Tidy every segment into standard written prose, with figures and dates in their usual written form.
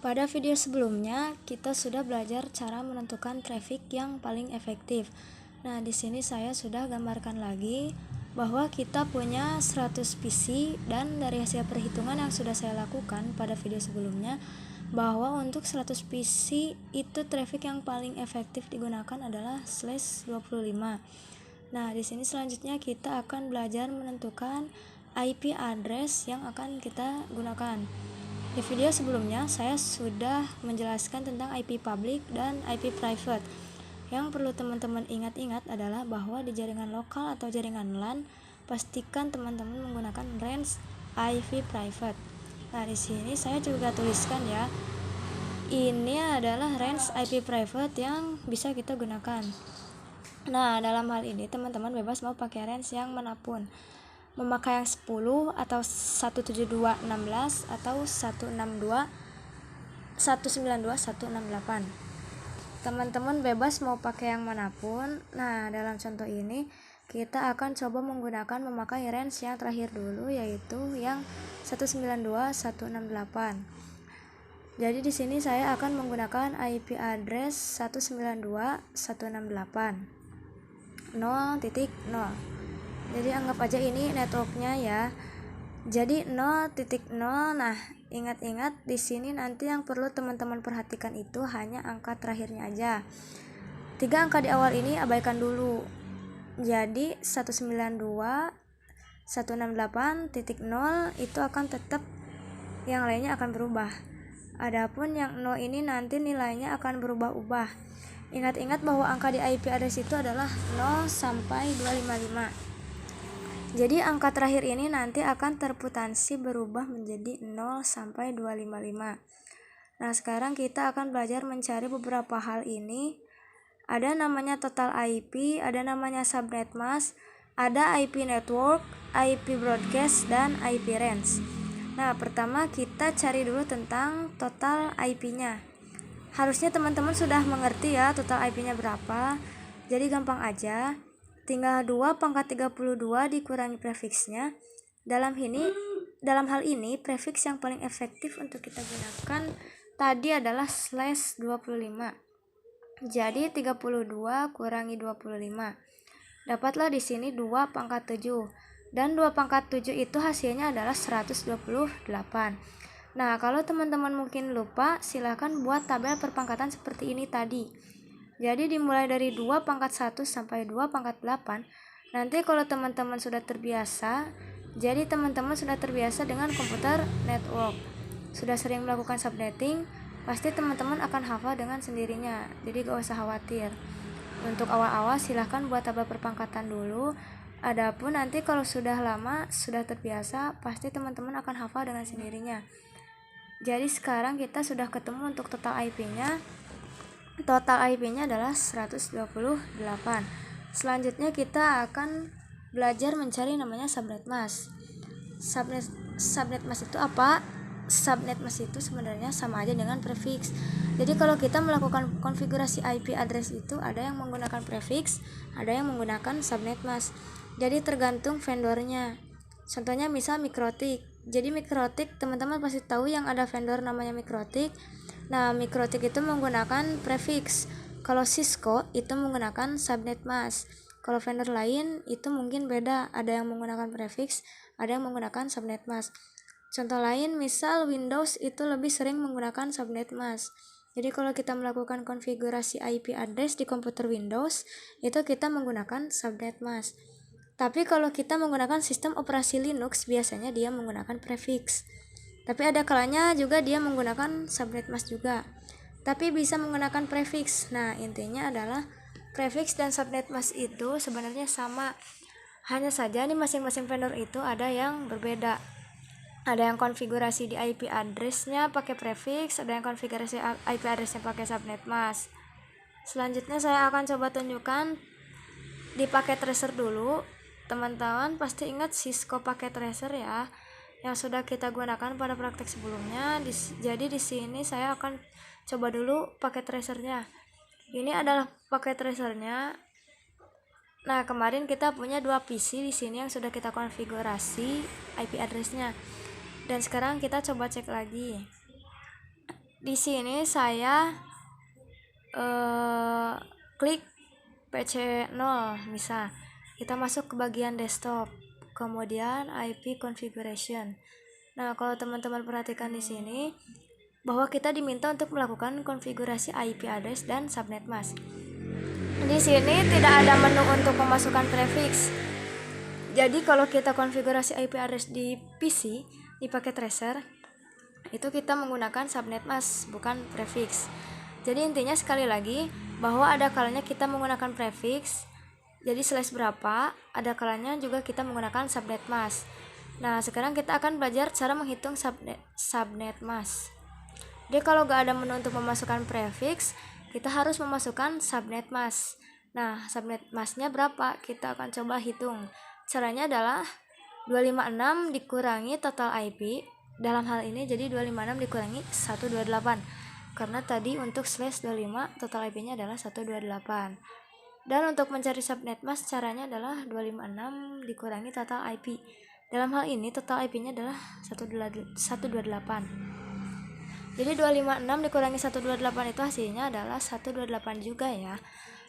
Pada video sebelumnya, kita sudah belajar cara menentukan traffic yang paling efektif. Nah, di sini saya sudah gambarkan lagi bahwa kita punya 100 PC dan dari hasil perhitungan yang sudah saya lakukan pada video sebelumnya, bahwa untuk 100 PC itu traffic yang paling efektif digunakan adalah /25. Nah, di sini selanjutnya kita akan belajar menentukan IP address yang akan kita gunakan. Di video sebelumnya saya sudah menjelaskan tentang IP public dan IP private. Yang perlu teman-teman ingat-ingat adalah bahwa di jaringan lokal atau jaringan LAN, pastikan teman-teman menggunakan range IP private. Nah, di sini saya juga tuliskan ya. Ini adalah range IP private yang bisa kita gunakan. Nah, dalam hal ini teman-teman bebas mau pakai range yang manapun. Memakai yang 10 atau 172.16 atau 192.168. Teman-teman bebas mau pakai yang manapun. Nah, dalam contoh ini kita akan coba menggunakan memakai range yang terakhir dulu, yaitu yang 192.168. Jadi di sini saya akan menggunakan IP address 192.168 0.0. Jadi anggap aja ini networknya ya. Jadi 0.0. Nah, ingat-ingat di sini nanti yang perlu teman-teman perhatikan itu hanya angka terakhirnya aja. 3 angka di awal ini abaikan dulu. Jadi 192.168.0 itu akan tetap, yang lainnya akan berubah. Adapun yang 0 ini nanti nilainya akan berubah-ubah. Ingat-ingat bahwa angka di IP address itu adalah 0 sampai 255. Jadi angka terakhir ini nanti akan terputansi berubah menjadi 0 sampai 255. Nah, sekarang kita akan belajar mencari beberapa hal ini. Ada namanya total IP, ada namanya subnet mask, ada IP network, IP broadcast, dan IP range. Nah, pertama kita cari dulu tentang total IP-nya. Harusnya teman-teman sudah mengerti ya total IP-nya berapa. Jadi gampang aja. Tinggal 2 pangkat 32 dikurangi prefixnya. Dalam hal ini prefix yang paling efektif untuk kita gunakan tadi adalah /25. Jadi 32 kurangi 25. Dapatlah di sini 2 pangkat 7. Dan 2 pangkat 7 itu hasilnya adalah 128. Nah, kalau teman-teman mungkin lupa, silahkan buat tabel perpangkatan seperti ini tadi. Jadi dimulai dari 2 pangkat 1 sampai 2 pangkat 8. Nanti kalau teman-teman sudah terbiasa, jadi teman-teman sudah terbiasa dengan komputer network, sudah sering melakukan subnetting, pasti teman-teman akan hafal dengan sendirinya. Jadi gak usah khawatir. Untuk awal-awal silahkan buat tabel perpangkatan dulu. Adapun nanti kalau sudah lama, sudah terbiasa, pasti teman-teman akan hafal dengan sendirinya. Jadi sekarang kita sudah ketemu untuk total IP-nya. Total IP-nya adalah 128. Selanjutnya kita akan belajar mencari namanya subnet mask. Subnet mask itu apa? Subnet mask itu sebenarnya sama aja dengan prefix. Jadi kalau kita melakukan konfigurasi IP address itu ada yang menggunakan prefix, ada yang menggunakan subnet mask. Jadi tergantung vendornya. Contohnya misal Mikrotik. Jadi Mikrotik teman-teman pasti tahu yang ada vendor namanya Mikrotik. Nah, Mikrotik itu menggunakan prefix. Kalau Cisco itu menggunakan subnet mask. Kalau vendor lain itu mungkin beda, ada yang menggunakan prefix, ada yang menggunakan subnet mask. Contoh lain misal Windows itu lebih sering menggunakan subnet mask. Jadi kalau kita melakukan konfigurasi IP address di komputer Windows, itu kita menggunakan subnet mask. Tapi kalau kita menggunakan sistem operasi Linux, biasanya dia menggunakan prefix. Tapi ada kalanya juga dia menggunakan subnet mask juga. Tapi bisa menggunakan prefix. Nah, intinya adalah prefix dan subnet mask itu sebenarnya sama. Hanya saja nih masing-masing vendor itu ada yang berbeda. Ada yang konfigurasi di IP address-nya pakai prefix, ada yang konfigurasi IP address-nya pakai subnet mask. Selanjutnya saya akan coba tunjukkan di paket tracer dulu. Teman-teman pasti ingat Cisco paket tracer ya, yang sudah kita gunakan pada praktek sebelumnya. Jadi di sini saya akan coba dulu paket tracernya. Ini adalah paket tracernya. Nah, kemarin kita punya 2 PC di sini yang sudah kita konfigurasi IP addressnya. Dan sekarang kita coba cek lagi. Di sini saya klik PC0, misal kita masuk ke bagian desktop, kemudian IP configuration. Nah, kalau teman-teman perhatikan di sini bahwa kita diminta untuk melakukan konfigurasi IP address dan subnet mask. Di sini tidak ada menu untuk pemasukan prefix. Jadi kalau kita konfigurasi IP address di PC di paket tracer, itu kita menggunakan subnet mask, bukan prefix. Jadi intinya sekali lagi bahwa ada kalanya kita menggunakan prefix, jadi slash berapa, ada kalanya juga kita menggunakan subnet mask. Nah, sekarang kita akan belajar cara menghitung subnet mask. Jadi kalau gak ada menu untuk memasukkan prefix, kita harus memasukkan subnet mask. Nah, subnet masknya berapa? Kita akan coba hitung. Caranya adalah 256 dikurangi total IP. Dalam hal ini jadi 256 dikurangi 128. Karena tadi untuk slash 25 total IP-nya adalah 128. Dan untuk mencari subnet mask caranya adalah 256 dikurangi total IP. Dalam hal ini total IP-nya adalah 128. Jadi 256 dikurangi 128 itu hasilnya adalah 128 juga ya.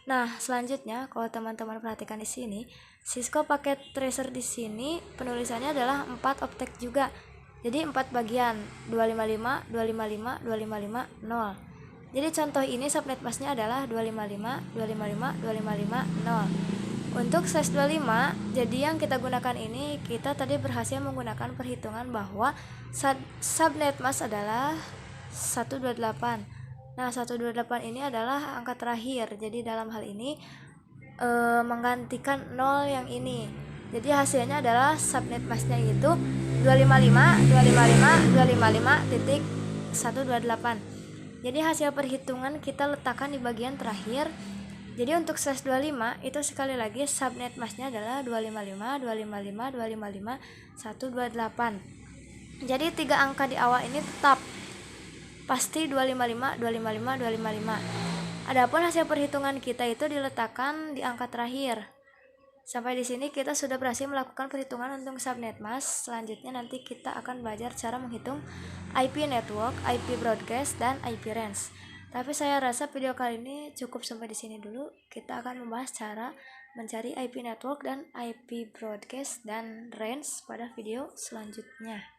Nah, selanjutnya kalau teman-teman perhatikan di sini, Cisco paket tracer di sini penulisannya adalah 4 optek juga. Jadi 4 bagian, 255, 255, 255, 0. Jadi contoh ini subnet masknya adalah 255, 255, 255, 0. Untuk slash 25, jadi yang kita gunakan ini, kita tadi berhasil menggunakan perhitungan bahwa subnet mask adalah 128. Nah, 128 ini adalah angka terakhir. Jadi dalam hal ini menggantikan 0 yang ini. Jadi hasilnya adalah subnet masknya itu 255, 255, 255.128. Jadi hasil perhitungan kita letakkan di bagian terakhir. Jadi untuk slash 25 itu sekali lagi subnet masknya adalah 255, 255, 255, 128. Jadi 3 angka di awal ini tetap pasti 255, 255, 255. Adapun hasil perhitungan kita itu diletakkan di angka terakhir. Sampai di sini kita sudah berhasil melakukan perhitungan untuk subnet mask. Selanjutnya nanti kita akan belajar cara menghitung IP network, IP broadcast, dan IP range. Tapi saya rasa video kali ini cukup sampai di sini dulu. Kita akan membahas cara mencari IP network dan IP broadcast dan range pada video selanjutnya.